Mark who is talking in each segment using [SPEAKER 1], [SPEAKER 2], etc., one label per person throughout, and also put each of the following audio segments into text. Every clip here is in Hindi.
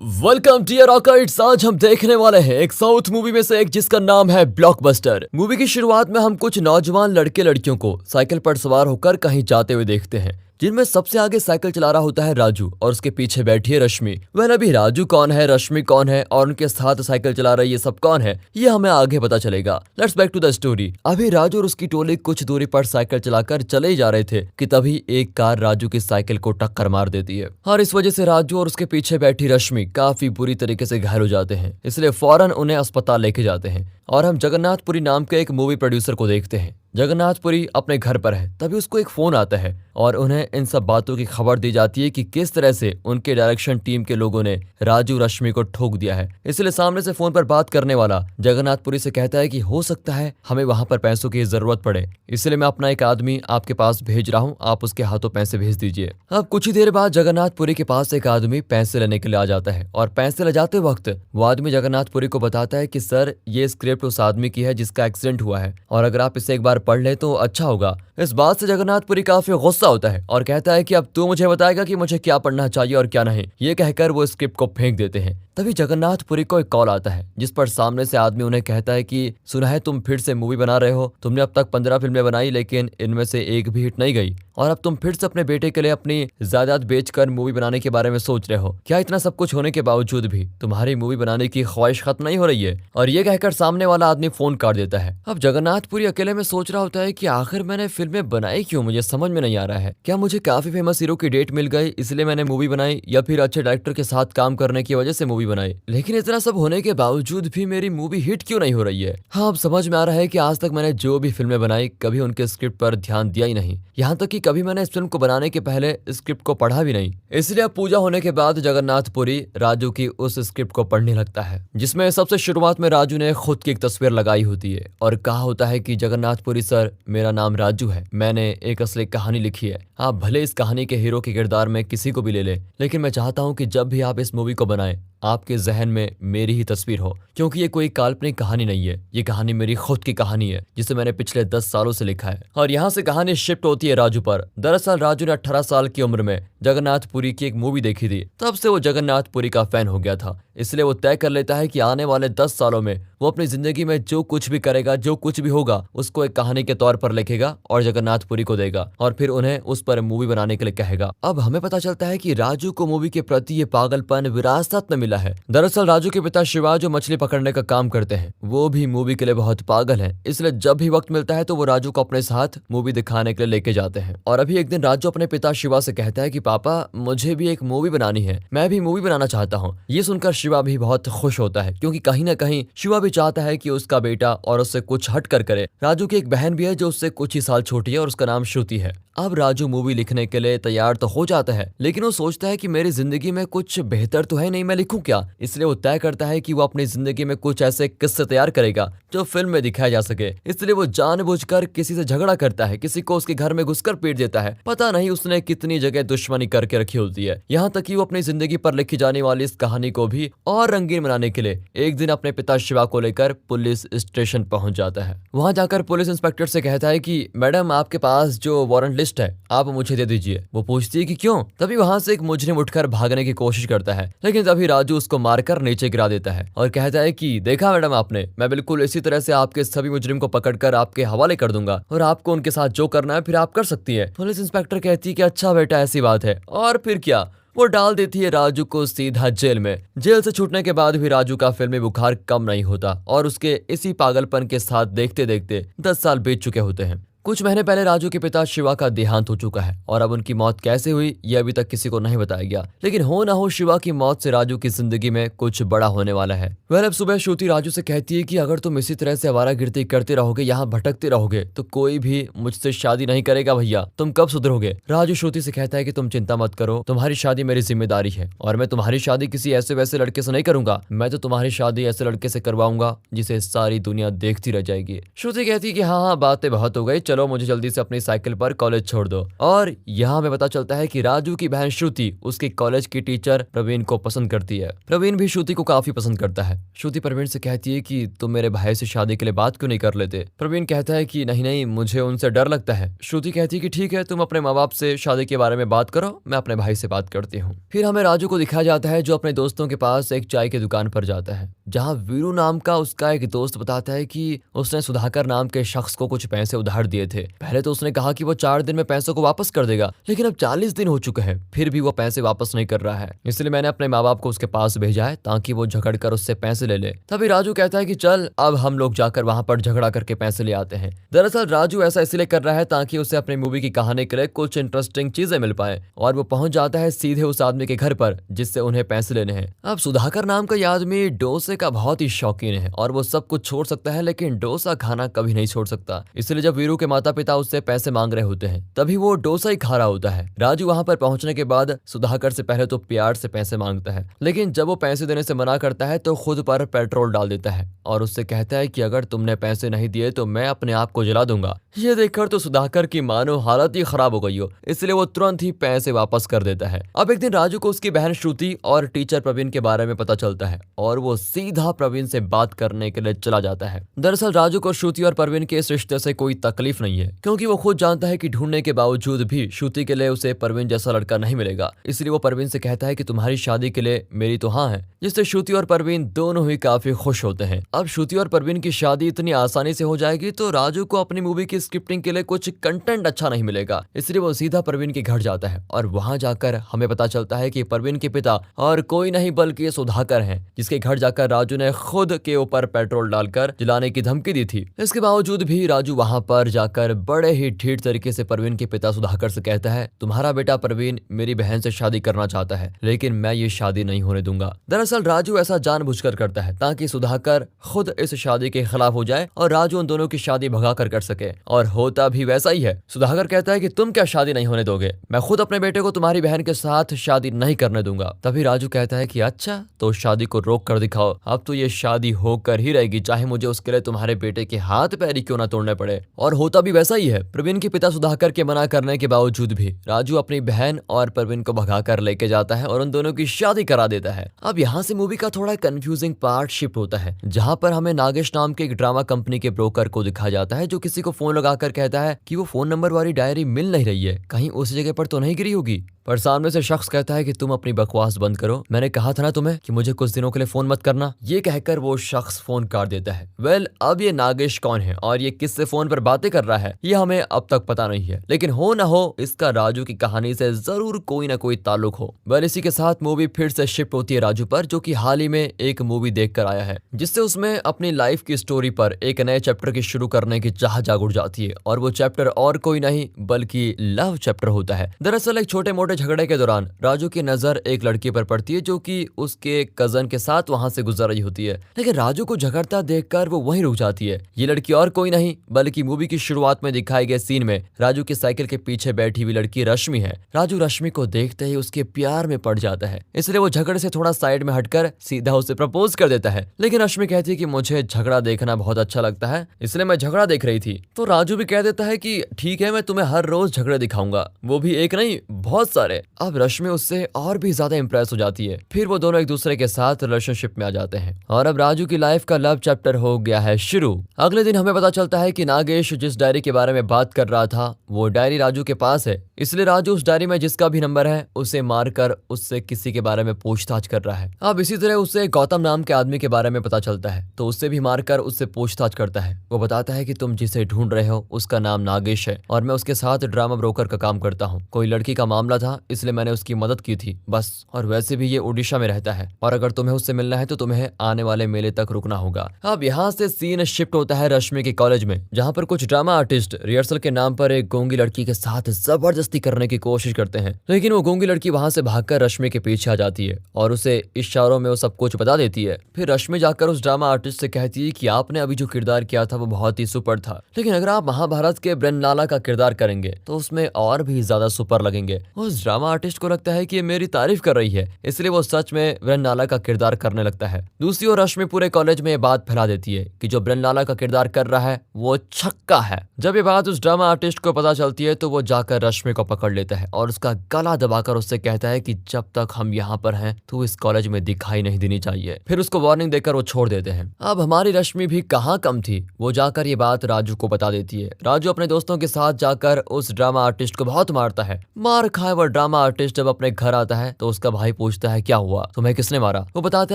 [SPEAKER 1] Welcome dear rockets. आज हम देखने वाले हैं एक साउथ मूवी में से एक जिसका नाम है ब्लॉकबस्टर। मूवी की शुरुआत में हम कुछ नौजवान लड़के लड़कियों को साइकिल पर सवार होकर कहीं जाते हुए देखते हैं, जिनमें सबसे आगे साइकिल चला रहा होता है राजू और उसके पीछे बैठी है रश्मि। वह अभी राजू कौन है, रश्मि कौन है और उनके साथ साइकिल चला रही ये सब कौन है, ये हमें आगे पता चलेगा। Let's back to the story. अभी राजू और उसकी टोली कुछ दूरी पर साइकिल चलाकर चले ही जा रहे थे कि तभी एक कार राजू की साइकिल को टक्कर मार देती है और इस वजह से राजू और उसके पीछे बैठी रश्मि काफी बुरी तरीके से घायल हो जाते हैं। इसलिए फौरन उन्हें अस्पताल लेके जाते हैं और हम जगन्नाथपुरी नाम के एक मूवी प्रोड्यूसर को देखते हैं। जगन्नाथपुरी अपने घर पर है, तभी उसको एक फोन आता है और उन्हें इन सब बातों की खबर दी जाती है कि किस तरह से उनके डायरेक्शन टीम के लोगों ने राजू रश्मि को ठोक दिया है। इसलिए सामने से फोन पर बात करने वाला जगन्नाथपुरी से कहता है कि हो सकता है हमें वहां पर पैसों की जरूरत पड़े, इसलिए मैं अपना एक आदमी आपके पास भेज रहा हूं, आप उसके हाथों पैसे भेज दीजिए। अब कुछ ही देर बाद जगन्नाथपुरी के पास एक आदमी पैसे लेने के लिए आ जाता है और पैसे ले जाते वक्त वो आदमी जगन्नाथपुरी को बताता है कि सर, ये स्क्रिप्ट उस आदमी की है जिसका एक्सीडेंट हुआ है और अगर आप इसे एक बार पढ़ ले तो अच्छा होगा। इस बात से जगन्नाथपुरी काफी गुस्सा होता है और कहता है कि अब तू मुझे बताएगा कि मुझे क्या पढ़ना चाहिए और क्या नहीं। ये कहकर वो स्क्रिप्ट को फेंक देते हैं। तभी जगन्नाथपुरी को एक कॉल आता है जिस पर सामने से आदमी उन्हें कहता है कि सुना है तुम फिर से मूवी बना रहे हो, तुमने अब तक 15 फिल्में बनाई लेकिन इनमें से एक भी हिट नहीं गई और अब तुम फिर से अपने बेटे के लिए अपनी जायदाद बेचकर मूवी बनाने के बारे में सोच रहे हो। क्या इतना सब कुछ होने के बावजूद भी तुम्हारी मूवी बनाने की ख्वाहिश खत्म नहीं हो रही है? और ये कहकर सामने वाला आदमी फोन काट देता है। अब जगन्नाथपुरी अकेले में सोच रहा होता है कि आखिर मैंने फिल्में बनाई क्यों, मुझे समझ में नहीं आ रहा है। क्या मुझे काफी फेमस हीरो की डेट मिल गई इसलिए मैंने मूवी बनाई, या फिर अच्छे डायरेक्टर के साथ काम करने की वजह से मूवी बनाई? लेकिन इतना सब होने के बावजूद भी मेरी मूवी हिट क्यों नहीं हो रही है? हाँ, अब समझ में आ रहा है कि आज तक मैंने जो भी फिल्में बनाई कभी उनके स्क्रिप्ट पर ध्यान दिया ही नहीं, यहाँ तक कि कभी मैंने इस फिल्म को बनाने के पहले स्क्रिप्ट को पढ़ा भी नहीं। इसलिए अब पूजा होने के बाद जगन्नाथपुरी राजू की उस स्क्रिप्ट को पढ़ने लगता है जिसमें सबसे शुरुआत में राजू ने खुद की एक तस्वीर लगाई होती है और कहा होता है कि जगन्नाथपुरी सर, मेरा नाम राजू है, मैंने एक असली कहानी लिखी है। आप भले इस कहानी के हीरो के किरदार में किसी को भी ले लें, लेकिन मैं चाहता हूँ कि जब भी आप इस मूवी को बनाएं आपके जहन में मेरी ही तस्वीर हो, क्योंकि ये कोई काल्पनिक कहानी नहीं है, ये कहानी मेरी खुद की कहानी है जिसे मैंने पिछले 10 सालों से लिखा है। और यहाँ से कहानी शिफ्ट होती है राजू पर। दरअसल राजू ने 18 साल की उम्र में जगन्नाथपुरी की एक मूवी देखी थी, तब से वो जगन्नाथपुरी का फैन हो गया था। इसलिए वो तय कर लेता है कि आने वाले 10 सालों में वो अपनी जिंदगी में जो कुछ भी करेगा, जो कुछ भी होगा, उसको एक कहानी के तौर पर लिखेगा और जगन्नाथपुरी को देगा और फिर उन्हें उस पर मूवी बनाने के लिए कहेगा। अब हमें पता चलता है कि राजू को मूवी के प्रति ये पागलपन विरासत में मिला है। दरअसल राजू के पिता शिवा जो मछली पकड़ने का काम करते हैं, वो भी मूवी के लिए बहुत पागल हैं। इसलिए जब भी वक्त मिलता है तो वो राजू को अपने साथ मूवी दिखाने के लिए लेके जाते हैं। और अभी एक दिन राजू अपने पिता शिवा से कहता है कि पापा, मुझे भी एक मूवी बनानी है, मैं भी मूवी बनाना चाहता हूँ। ये सुनकर शिवा भी बहुत खुश होता है क्योंकि कहीं ना कहीं शिवा भी चाहता है कि उसका बेटा और उससे कुछ हट कर करे। राजू की एक बहन भी है जो उससे कुछ ही साल छोटी है और उसका नाम श्रुति है। अब राजू मूवी लिखने के लिए तैयार तो हो जाता है, लेकिन वो सोचता है कि मेरी जिंदगी में कुछ बेहतर तो है नहीं, मैं लिखूं क्या? इसलिए वो तय करता है कि वो अपनी जिंदगी में कुछ ऐसे किस्से तैयार करेगा जो फिल्म में दिखाया जा सके। इसलिए वो जानबूझकर किसी से झगड़ा करता है, किसी को उसके घर में घुसकर पीट देता है। पता नहीं उसने कितनी जगह दुश्मनी करके रखी होती है। यहाँ तक कि वो अपनी जिंदगी पर लिखी जाने वाली इस कहानी को भी और रंगीन बनाने के लिए एक दिन अपने पिता शिवा को लेकर पुलिस स्टेशन पहुंच जाता है। वहां जाकर पुलिस इंस्पेक्टर से कहता है कि मैडम, आपके पास जो वारंट लिस्ट है आप मुझे दे दीजिए। वो पूछती है कि क्यों? तभी वहां से एक मुजरिम उठकर भागने की कोशिश करता है, लेकिन तभी राजू उसको मारकर नीचे गिरा देता है और कहता है कि देखा मैडम आपने, मैं बिल्कुल इसी तरह से आपके सभी मुजरिम को पकड़कर आपके हवाले कर दूंगा और आपको उनके साथ जो करना है फिर आप कर सकती है। पुलिस इंस्पेक्टर कहती है कि अच्छा बेटा, ऐसी बात है। और फिर क्या, वो डाल देती है राजू को सीधा जेल में। जेल से छूटने के बाद भी राजू का फिल्मी बुखार कम नहीं होता और उसके इसी पागलपन के साथ देखते देखते 10 साल बीत चुके होते हैं। कुछ महीने पहले राजू के पिता शिवा का देहांत हो चुका है और अब उनकी मौत कैसे हुई ये अभी तक किसी को नहीं बताया गया, लेकिन हो ना हो शिवा की मौत से राजू की जिंदगी में कुछ बड़ा होने वाला है। वह अब सुबह श्रुति राजू से कहती है कि अगर तुम इसी तरह से आवारागर्दी करते रहोगे, यहाँ भटकते रहोगे, तो कोई भी मुझसे शादी नहीं करेगा भैया, तुम कब सुधरोगे? राजू श्रुति से कहता है कि तुम चिंता मत करो, तुम्हारी शादी मेरी जिम्मेदारी है और मैं तुम्हारी शादी किसी ऐसे वैसे लड़के से नहीं करूंगा, मैं तो तुम्हारी शादी ऐसे लड़के से करवाऊंगा जिसे सारी दुनिया देखती रह जाएगी। श्रुति कहती है कि हाँ हाँ, बातें बहुत हो गई, चलो मुझे जल्दी से अपनी साइकिल पर कॉलेज छोड़ दो। और यहाँ हमें पता चलता है कि राजू की बहन श्रुति उसके कॉलेज की टीचर प्रवीण को पसंद करती है। प्रवीण भी श्रुति को काफी पसंद करता है। श्रुति प्रवीण से कहती है कि तुम मेरे भाई से शादी के लिए बात क्यों नहीं कर लेते। प्रवीण कहता है कि नहीं नहीं, मुझे उनसे डर लगता है। श्रुति कहती है कि ठीक है, तुम अपने माँ बाप से शादी के बारे में बात करो, मैं अपने भाई से बात करती हूँ। फिर हमें राजू को दिखाया जाता है जो अपने दोस्तों के पास एक चाय की दुकान पर जाता है, जहाँ वीरू नाम का उसका एक दोस्त बताता है कि उसने सुधाकर नाम के शख्स को कुछ पैसे उधार दिए थे। पहले तो उसने कहा कि वो 4 दिन में पैसों को वापस कर देगा, लेकिन अब 40 दिन हो चुके हैं फिर भी वो पैसे वापस नहीं कर रहा है। इसलिए मैंने अपने माँ बाप को उसके पास भेजा है ताकि वो झगड़ कर उससे पैसे ले ले। तभी राजू कहता है कि चल अब हम लोग जाकर वहां पर झगड़ा करके पैसे ले आते हैं। दरअसल राजू ऐसा इसलिए कर रहा है ताकि उसे अपनी मूवी की कहानी के लिए कुछ इंटरेस्टिंग चीजें मिल पाए, और वो पहुंच जाता है सीधे उस आदमी के घर पर जिससे उन्हें पैसे लेने हैं। अब सुधाकर नाम का ये आदमी डोसे का बहुत ही शौकीन है और वो सब कुछ छोड़ सकता है, लेकिन डोसा खाना कभी नहीं छोड़ सकता। इसलिए जब वीरू के माता पिता उससे पैसे मांग रहे होते हैं तभी वो डोसा ही खा रहा होता है। राजू वहां पर पहुंचने के बाद सुधाकर से पहले तो प्यार से पैसे मांगता है, लेकिन जब वो पैसे देने से मना करता है तो खुद पर पेट्रोल डाल देता है और उससे कहता है कि अगर तुमने पैसे नहीं दिए तो मैं अपने आप को जला दूंगा। ये देखकर तो सुधाकर की मानो हालत ही खराब हो गई हो, इसलिए वो तुरंत ही पैसे वापस कर देता है। अब एक दिन राजू को उसकी बहन श्रुति और टीचर प्रवीण के बारे में पता चलता है और वो सीधा प्रवीण से बात करने के लिए चला जाता है। दरअसल राजू को श्रुति और प्रवीण के इस रिश्ते से कोई तकलीफ नहीं है, क्योंकि वो खुद जानता है कि ढूंढने के बावजूद भी श्रुति के लिए उसे प्रवीण जैसा लड़का नहीं मिलेगा। इसलिए वो प्रवीण से कहता है कि तुम्हारी शादी के लिए मेरी तो हाँ है, जिससे श्रुति और प्रवीण दोनों ही काफी खुश होते हैं। अब श्रुति और प्रवीण की शादी इतनी आसानी से हो जाएगी तो राजू को अपनी मूवी की स्क्रिप्टिंग के लिए कुछ कंटेंट अच्छा नहीं मिलेगा, इसलिए वो सीधा प्रवीण के घर जाता है और वहां जाकर हमें पता चलता है कि प्रवीण के पिता और कोई नहीं बल्कि सुधाकर हैं, जिसके घर जाकर राजू ने खुद के ऊपर पेट्रोल डालकर जलाने की धमकी दी थी। इसके बावजूद भी राजू वहां पर जाकर बड़े ही ढीठ तरीके से प्रवीण के पिता सुधाकर से कहता है तुम्हारा बेटा प्रवीण मेरी बहन से शादी करना चाहता है, लेकिन मैं ये शादी नहीं होने दूंगा। दरअसल राजू ऐसा जानबूझकर करता है ताकि सुधाकर खुद इस शादी के खिलाफ हो जाए और राजू उन दोनों की शादी भगा कर सके, और होता भी वैसा ही है। सुधाकर कहता है कि तुम क्या शादी नहीं होने दोगे, मैं खुद अपने बेटे को तुम्हारी बहन के साथ शादी नहीं करने दूंगा। तभी राजू कहता है कि अच्छा तो शादी को रोक कर दिखाओ, अब तो ये शादी होकर ही रहेगी, चाहे मुझे उसके लिए तुम्हारे बेटे के हाथ पैर क्यों ना तोड़ने पड़े। और होता भी वैसा ही है। प्रवीण के पिता सुधाकर के मना करने के बावजूद भी राजू अपनी बहन और प्रवीण को भगा कर लेके जाता है और उन दोनों की शादी करा देता है। अब यहाँ से मूवी का थोड़ा कंफ्यूजिंग पार्ट शिफ्ट होता है, जहाँ पर हमें नागेश नाम के एक ड्रामा कंपनी के ब्रोकर को दिखाया जाता है जो किसी को फोन लगाकर कहता है कि वो फोन नंबर वाली डायरी मिल नहीं रही है, कहीं उस जगह पर तो नहीं गिरी होगी। पर सामने से शख्स कहता है कि तुम अपनी बकवास बंद करो, मैंने कहा था ना तुम्हें कि मुझे कुछ दिनों के लिए फोन मत करना। ये कहकर वो शख्स फोन काट देता है। वेल, अब ये नागेश कौन है और ये किससे फोन पर बातें कर रहा है ये हमें अब तक पता नहीं है, लेकिन हो ना हो इसका राजू की कहानी से जरूर कोई ना कोई ताल्लुक हो। वेल, इसी के साथ मूवी फिर से शिफ्ट होती है राजू पर, जो कि हाल ही में एक मूवी देख कर आया है, जिससे उसमें अपनी लाइफ की स्टोरी पर एक नए चैप्टर की शुरू करने की चाह जाग उठ जाती है, और वो चैप्टर और कोई नहीं बल्कि लव चैप्टर होता है। दरअसल एक छोटे मोटे झगड़े के दौरान राजू की नजर एक लड़की पर पड़ती है जो कि उसके कजन के साथ वहां से गुजर रही होती है, लेकिन राजू को झगड़ता देखकर वो वहीं रुक जाती है। ये लड़की और कोई नहीं बल्कि मूवी की शुरुआत में दिखाए गए सीन में राजू की साइकिल के पीछे बैठी हुई लड़की रश्मि है। राजू रश्मि को देखते ही उसके प्यार में पड़ जाता है, इसलिए वो झगड़े से थोड़ा साइड में हटकर सीधा उसे प्रपोज कर देता है। लेकिन रश्मि कहती है कि मुझे झगड़ा देखना बहुत अच्छा लगता है, इसलिए मैं झगड़ा देख रही थी। तो राजू भी कह देता है कि ठीक है, मैं तुम्हें हर रोज झगड़े दिखाऊंगा, वो भी एक नहीं बहुत सारे। अब रश्मि उससे और भी ज्यादा इंप्रेस हो जाती है। फिर वो दोनों एक दूसरे के साथ रिलेशनशिप में आ जाते हैं और अब राजू की लाइफ का लव चैप्टर हो गया है शुरू। अगले दिन हमें पता चलता है कि नागेश जिस डायरी के बारे में बात कर रहा था वो डायरी राजू के पास है, इसलिए राजू उस डायरी में जिसका भी नंबर है उसे मारकर उससे किसी के बारे में पूछताछ कर रहा है। अब इसी तरह उसे गौतम नाम के आदमी के बारे में पता चलता है तो उससे भी मारकर उससे पूछताछ करता है। वो बताता है कि तुम जिसे ढूंढ रहे हो उसका नाम नागेश है और मैं उसके साथ ड्रामा ब्रोकर का काम करता हूँ। कोई लड़की का मामला था इसलिए मैंने उसकी मदद की थी बस, और वैसे भी ये उड़ीसा में रहता है और अगर तुम्हें उससे मिलना है तो तुम्हें आने वाले मेले तक रुकना होगा। अब यहाँ से सीन शिफ्ट होता है रश्मि के कॉलेज में, जहाँ पर कुछ ड्रामा आर्टिस्ट रिहर्सल के नाम पर एक गूंगी लड़की के साथ जबरदस्ती करने की कोशिश करते हैं, लेकिन वो गूंगी लड़की वहां से भागकर रश्मि के पीछे आ जाती है और उसे इशारों में वो सब कुछ बता देती है। फिर रश्मि जाकर उस ड्रामा आर्टिस्ट से कहती है कि आपने अभी जो किरदार किया था वो बहुत ही सुपर था, लेकिन अगर आप महाभारत के ब्रह्मलाला का किरदार करेंगे तो उसमें और भी ज्यादा सुपर लगेंगे। उस उस ड्रामा आर्टिस्ट को लगता है कि ये मेरी तारीफ कर रही है, इसलिए वो सच में ब्रेंडाला का किरदार करने लगता है। दूसरी ओर रश्मि पूरे कॉलेज में ये बात फैला देती है कि जो ब्रेंडाला का किरदार कर रहा है वो छक्का है। जब ये बात उस ड्रामा आर्टिस्ट को पता चलती है तो वो जाकर रश्मि को पकड़ लेता है और उसका गला दबाकर उससे कहता है कि जब तक हम यहाँ पर हैं तो इस कॉलेज में दिखाई नहीं देनी चाहिए। फिर उसको वार्निंग देकर वो छोड़ देते हैं। अब हमारी रश्मि भी कहाँ कम थी, वो जाकर ये बात राजू को बता देती है। राजू अपने दोस्तों के साथ जाकर उस ड्रामा आर्टिस्ट को बहुत मारता है। मार खाए वो ड्रामा आर्टिस्ट जब अपने घर आता है तो उसका भाई पूछता है क्या हुआ, तुम्हें किसने मारा। वो बताता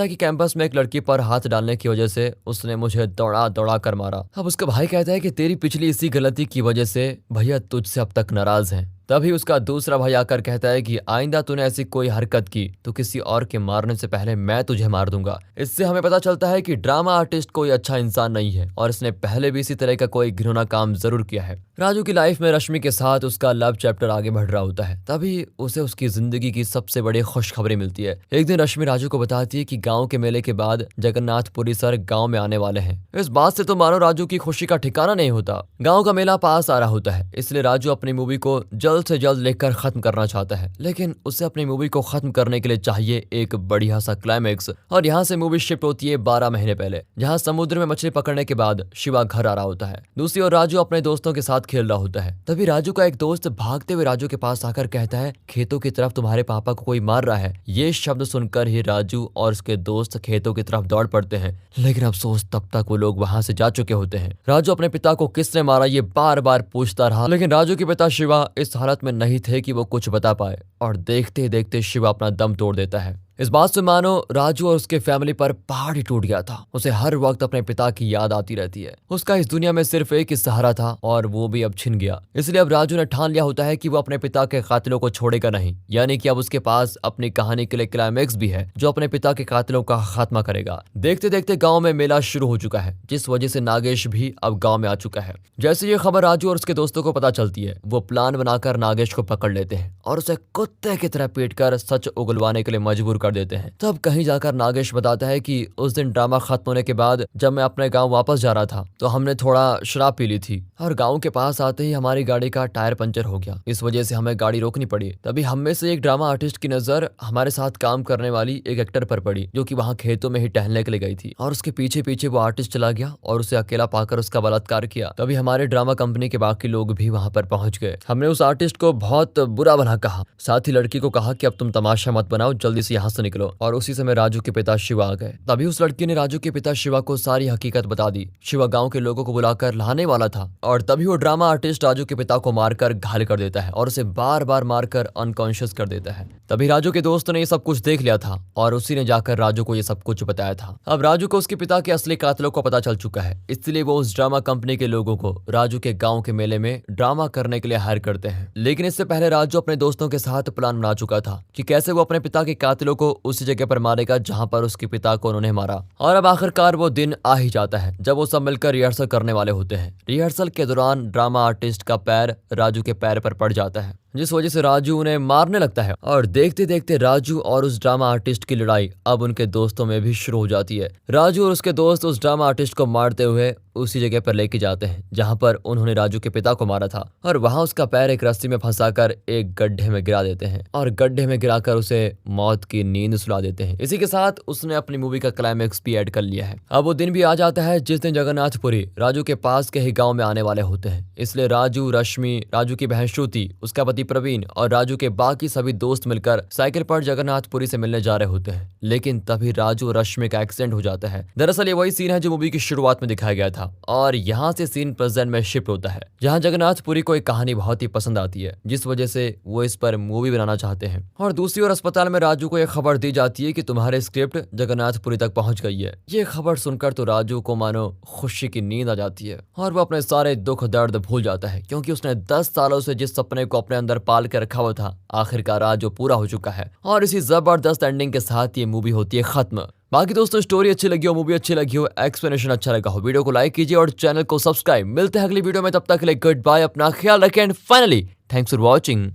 [SPEAKER 1] है कि कैंपस में एक लड़की पर हाथ डालने की वजह से उसने मुझे दौड़ा दौड़ा कर मारा। अब उसका भाई कहता है कि तेरी पिछली इसी गलती की वजह से भैया तुझसे अब तक नाराज हैं। तभी उसका दूसरा भाई आकर कहता है कि आइंदा तूने ऐसी कोई हरकत की तो किसी और के मारने से पहले मैं तुझे मार दूंगा। इससे हमें पता चलता है कि ड्रामा आर्टिस्ट कोई अच्छा इंसान नहीं है और इसने पहले भी इसी तरह का कोई घिनौना काम जरूर किया है। राजू की लाइफ में रश्मि के साथ उसका लव चैप्टर आगे बढ़ रहा होता है। तभी उसे उसकी जिंदगी की सबसे बड़ी खुशखबरी मिलती है। एक दिन रश्मि राजू को बताती है कि गाँव के मेले के बाद जगन्नाथपुरी सर गाँव में आने वाले हैं। इस बात से तो मानो राजू की खुशी का ठिकाना नहीं होता। गाँव का मेला पास आ रहा होता है, इसलिए राजू अपनी मूवी को जल्द से जल्द लेकर खत्म करना चाहता है। लेकिन उसे अपनी मूवी को खत्म करने के लिए चाहिए एक बढ़िया सा क्लाइमेक्स। और यहाँ से मूवी शिफ्ट होती है 12 महीने पहले, जहाँ समुद्र में मछली पकड़ने के बाद शिवा घर आ रहा होता है। दूसरी ओर राजू अपने दोस्तों के साथ खेल रहा होता है। तभी राजू का एक दोस्त भागते हुए राजू के पास आकर कहता है खेतों की तरफ तुम्हारे पापा को कोई मार रहा है। ये शब्द सुनकर ही राजू और उसके दोस्त खेतों की तरफ दौड़ पड़ते हैं। लेकिन अफसोस तब तक वो लोग वहां से जा चुके होते हैं। राजू अपने पिता को किसने मारा ये बार बार पूछता रहा, लेकिन राजू के पिता शिवा इस हालत में नहीं थे कि वो कुछ बता पाए और देखते देखते शिवा अपना दम तोड़ देता है। इस बात से मानो राजू और उसके फैमिली पर पहाड़ ही टूट गया था। उसे हर वक्त अपने पिता की याद आती रहती है। उसका इस दुनिया में सिर्फ एक ही सहारा था और वो भी अब छिन गया। इसलिए अब राजू ने ठान लिया होता है कि वो अपने पिता के कातिलों को छोड़ेगा नहीं। यानी कि अब उसके पास अपनी कहानी के लिए क्लाइमेक्स भी है जो अपने पिता के कातिलों का खात्मा करेगा। देखते देखते गाँव में मेला शुरू हो चुका है, जिस वजह से नागेश भी अब गाँव में आ चुका है। जैसे ये खबर राजू और उसके दोस्तों को पता चलती है, वो प्लान बनाकर नागेश को पकड़ लेते हैं और उसे कुत्ते की तरह पीट कर सच उगलवाने के लिए मजबूर कर देते हैं। तब कहीं जाकर नागेश बताता है कि उस दिन ड्रामा खत्म होने के बाद जब मैं अपने गांव वापस जा रहा था तो हमने थोड़ा शराब पी ली थी और गांव के पास आते ही हमारी गाड़ी का टायर पंचर हो गया। इस वजह से हमें गाड़ी रोकनी पड़ी। तभी हम में से एक ड्रामा आर्टिस्ट की नजर हमारे साथ काम करने वाली एक एक्टर पर पड़ी जो कि वहां खेतों में ही टहलने के लिए गई थी और उसके पीछे पीछे वो आर्टिस्ट चला गया और उसे अकेला पाकर उसका बलात्कार किया। तभी हमारे ड्रामा कंपनी के बाकी लोग भी वहां पर पहुंच गए। हमने उस आर्टिस्ट को बहुत बुरा भला कहा, साथ ही लड़की को कहा कि अब तुम तमाशा मत बनाओ, जल्दी से यहाँ से निकलो। और उसी समय राजू के पिता शिवा आ गए। तभी उस लड़की ने राजू के पिता शिवा को सारी हकीकत बता दी। शिवा गांव के लोगों को बुलाकर लाने वाला था और तभी वो ड्रामा आर्टिस्ट राजू के पिता को मारकर घायल कर देता है और उसे बार बार मारकर अनकॉन्शियस कर देता है। तभी राजू के दोस्त ने ये सब कुछ देख लिया था और उसी ने जाकर राजू को ये सब कुछ बताया था। अब राजू को उसके पिता के असली कातिलों को पता चल चुका है, इसलिए वो उस ड्रामा कंपनी के लोगों को राजू के गाँव के मेले में ड्रामा करने के लिए हायर करते हैं। लेकिन इससे पहले राजू अपने दोस्तों के साथ प्लान बना चुका था कि कैसे वो अपने पिता के कातिलों को उसी जगह पर मारेगा जहां पर उसके पिता को उन्होंने मारा। और अब आखिरकार वो दिन आ ही जाता है जब वो सब मिलकर रिहर्सल करने वाले होते हैं। रिहर्सल के दौरान ड्रामा आर्टिस्ट का पैर राजू के पैर पर पड़ जाता है, जिस वजह से राजू उन्हें मारने लगता है और देखते देखते राजू और उस ड्रामा आर्टिस्ट की लड़ाई अब उनके दोस्तों में भी शुरू हो जाती है। राजू और उसके दोस्त उस ड्रामा आर्टिस्ट को मारते हुए उसी जगह पर लेके जाते हैं जहां पर उन्होंने राजू के पिता को मारा था और वहां उसका पैर एक रस्सी में फंसाकर एक गड्ढे में गिरा देते हैं और गड्ढे में गिराकर उसे मौत की नींद सुला देते हैं। इसी के साथ उसने अपनी मूवी का क्लाइमेक्स भी ऐड कर लिया है। अब वो दिन भी आ जाता है जिस दिन जगन्नाथपुरी राजू के पास के ही गाँव में आने वाले होते हैं। इसलिए राजू, रश्मि, राजू की बहन श्रुति, उसका पति प्रवीण और राजू के बाकी सभी दोस्त मिलकर साइकिल पर जगन्नाथपुरी से मिलने जा रहे होते हैं। लेकिन तभी राजू और रश्मि का एक्सीडेंट हो जाता है। दरअसल ये वही सीन है जो मूवी की शुरुआत में दिखाया गया था और यहाँ से सीन प्रेजेंट में शिफ्ट होता है जहाँ जगन्नाथपुरी को एक कहानी बहुत ही पसंद आती है, जिस वजह से वो इस पर मूवी बनाना चाहते हैं। और दूसरी ओर अस्पताल में राजू को यह खबर दी जाती है कि तुम्हारी स्क्रिप्ट जगन्नाथपुरी तक पहुंच गई है। ये खबर सुनकर तो राजू को मानो खुशी की नींद आ जाती है और वो अपने सारे दुख दर्द भूल जाता है, क्योंकि उसने 10 सालों से जिस सपने को अपने अंदर पाल के रखा हुआ था आखिरकार आज वो पूरा हो चुका है। और इसी जबरदस्त एंडिंग के साथ ये मूवी होती है खत्म। बाकी दोस्तों, स्टोरी अच्छी लगी हो, मूवी अच्छी लगी हो, एक्सप्लेनेशन अच्छा लगा हो, वीडियो को लाइक कीजिए और चैनल को सब्सक्राइब। मिलते हैं अगली वीडियो में, तब तक के लिए गुड बाय, अपना ख्याल रखें and finally thanks for watching.